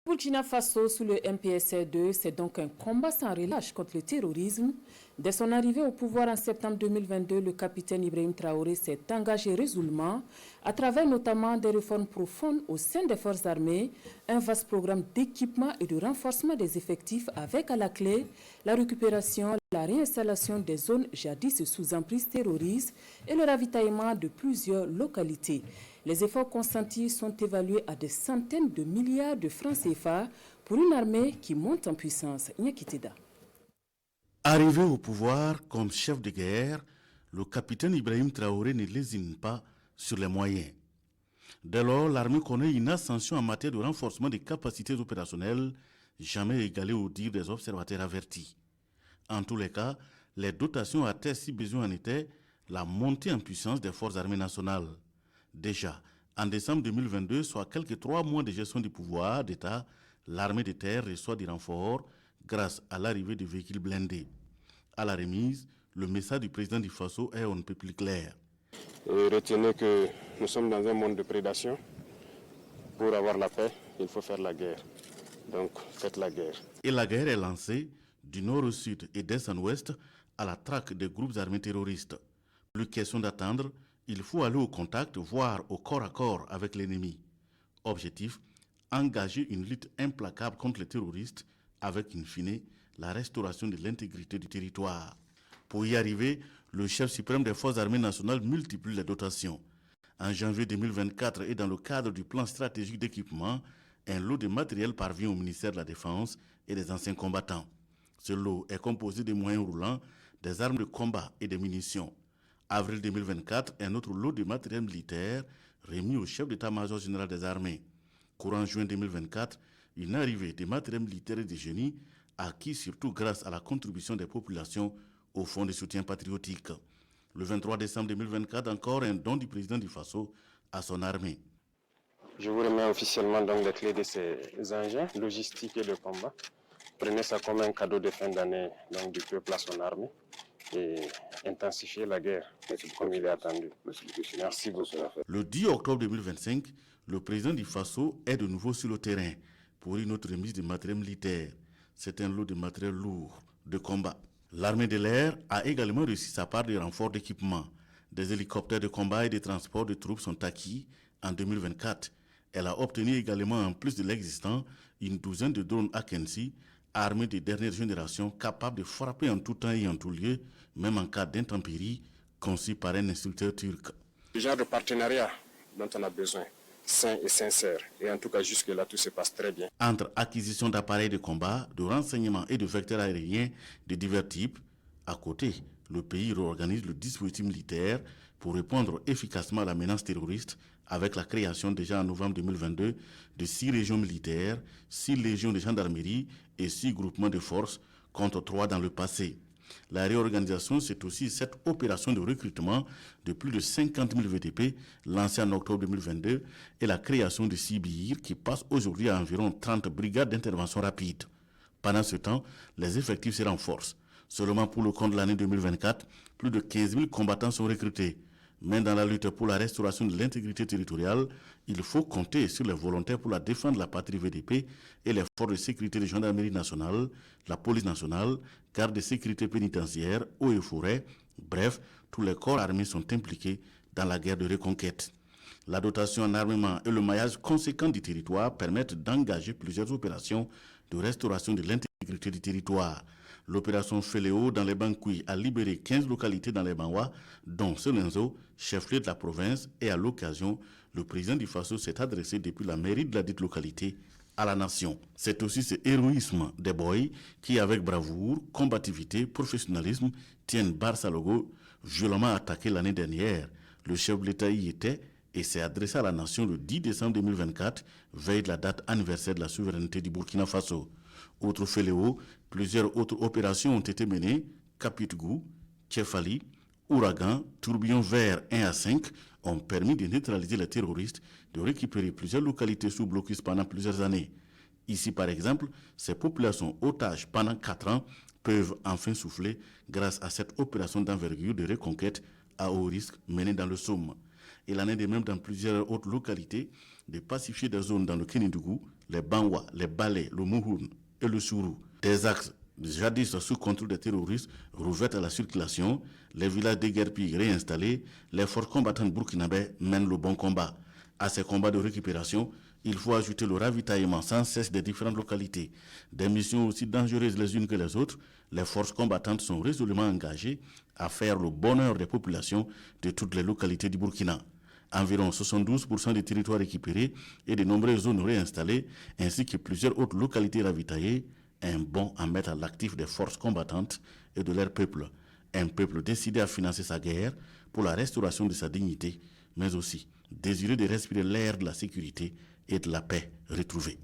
Burkina Faso sous le MPSR2, c'est donc un combat sans relâche contre le terrorisme. Dès son arrivée au pouvoir en septembre 2022, le capitaine Ibrahim Traoré s'est engagé résolument à travers notamment des réformes profondes au sein des forces armées, un vaste programme d'équipement et de renforcement des effectifs avec à la clé la récupération, la réinstallation des zones jadis sous emprise terroriste et le ravitaillement de plusieurs localités. Les efforts consentis sont évalués à des centaines de milliards de francs CFA pour une armée qui monte en puissance. Nyakitida. Arrivé au pouvoir comme chef de guerre, le capitaine Ibrahim Traoré ne lésine pas sur les moyens. Dès lors, l'armée connaît une ascension en matière de renforcement des capacités opérationnelles, jamais égalée au dire des observateurs avertis. En tous les cas, les dotations attestent, si besoin en était, la montée en puissance des forces armées nationales. Déjà, en décembre 2022, soit quelques 3 mois de gestion du pouvoir d'État, l'armée de terre reçoit des renforts grâce à l'arrivée de véhicules blindés. À la remise, le message du président du Faso est on ne peut plus clair. Et retenez que nous sommes dans un monde de prédation. Pour avoir la paix, il faut faire la guerre. Donc, faites la guerre. Et la guerre est lancée du nord au sud et d'est en ouest à la traque des groupes armés terroristes. Plus question d'attendre, il faut aller au contact, voire au corps à corps avec l'ennemi. Objectif, engager une lutte implacable contre les terroristes avec, in fine, la restauration de l'intégrité du territoire. Pour y arriver, le chef suprême des forces armées nationales multiplie les dotations. En janvier 2024 et dans le cadre du plan stratégique d'équipement, un lot de matériel parvient au ministère de la Défense et des anciens combattants. Ce lot est composé de moyens roulants, des armes de combat et des munitions. Avril 2024, un autre lot de matériel militaire remis au chef d'état-major général des armées. Courant juin 2024, une arrivée des matériels militaires et des génies acquis surtout grâce à la contribution des populations au fonds de soutien patriotique. Le 23 décembre 2024, encore un don du président du Faso à son armée. Je vous remets officiellement donc les clés de ces engins logistiques et de combat. Prenez ça comme un cadeau de fin d'année du peuple à son armée et intensifiez la guerre comme il est attendu. Merci beaucoup. Le 10 octobre 2025, le président du Faso est de nouveau sur le terrain pour une autre remise de matériel militaire. C'est un lot de matériel lourd de combat. L'armée de l'air a également réussi sa part de renforts d'équipement. Des hélicoptères de combat et des transports de troupes sont acquis en 2024. Elle a obtenu également, en plus de l'existant, une douzaine de drones Akensi, armés de dernière génération, capables de frapper en tout temps et en tout lieu, même en cas d'intempérie, conçus par un instructeur turc. Le genre de partenariat dont on a besoin, sain et sincère. Et en tout cas, jusque-là, tout se passe très bien. Entre acquisition d'appareils de combat, de renseignement et de vecteurs aériens de divers types, à côté, le pays réorganise le dispositif militaire pour répondre efficacement à la menace terroriste avec la création déjà en novembre 2022 de 6 régions militaires, 6 légions de gendarmerie et 6 groupements de forces contre 3 dans le passé. La réorganisation, c'est aussi cette opération de recrutement de plus de 50 000 VTP lancée en octobre 2022 et la création de 6 BIR qui passent aujourd'hui à environ 30 brigades d'intervention rapide. Pendant ce temps, les effectifs se renforcent. Seulement pour le compte de l'année 2024, plus de 15 000 combattants sont recrutés. Mais dans la lutte pour la restauration de l'intégrité territoriale, il faut compter sur les volontaires pour la défense de la patrie VDP et les forces de sécurité de gendarmerie nationale, la police nationale, garde de sécurité pénitentiaire, eaux et forêts. Bref, tous les corps armés sont impliqués dans la guerre de reconquête. La dotation en armement et le maillage conséquent du territoire permettent d'engager plusieurs opérations de restauration de l'intégrité du territoire. L'opération Féléo dans les Bankouis a libéré 15 localités dans les Banwa, dont Selenzo, chef-lieu de la province, et à l'occasion, le président du Faso s'est adressé depuis la mairie de la dite localité à la nation. C'est aussi ce héroïsme des boys qui, avec bravoure, combativité, professionnalisme, tiennent Barça Logo, violemment attaqué l'année dernière. Le chef de l'État y était et s'est adressé à la nation le 10 décembre 2024, veille de la date anniversaire de la souveraineté du Burkina Faso. Autre fléau, plusieurs autres opérations ont été menées. Kapitgou, Tchefali, Ouragan, Tourbillon Vert 1 à 5 ont permis de neutraliser les terroristes, de récupérer plusieurs localités sous blocus pendant plusieurs années. Ici, par exemple, ces populations otages pendant 4 ans peuvent enfin souffler grâce à cette opération d'envergure de reconquête à haut risque menée dans le Somme. Il en est de même dans plusieurs autres localités de pacifier des zones dans le Kénidougou, les Bangwa, les Balais, le Mouhoun et le Sourou. Des axes jadis sous contrôle des terroristes rouverts à la circulation, les villages déguerpis réinstallés, les forces combattantes burkinabés mènent le bon combat. À ces combats de récupération, il faut ajouter le ravitaillement sans cesse des différentes localités. Des missions aussi dangereuses les unes que les autres, les forces combattantes sont résolument engagées à faire le bonheur des populations de toutes les localités du Burkina. Environ 72% des territoires récupérés et de nombreuses zones réinstallées, ainsi que plusieurs autres localités ravitaillées, un bond à mettre à l'actif des forces combattantes et de leur peuple. Un peuple décidé à financer sa guerre pour la restauration de sa dignité, mais aussi désireux de respirer l'air de la sécurité et de la paix retrouvée.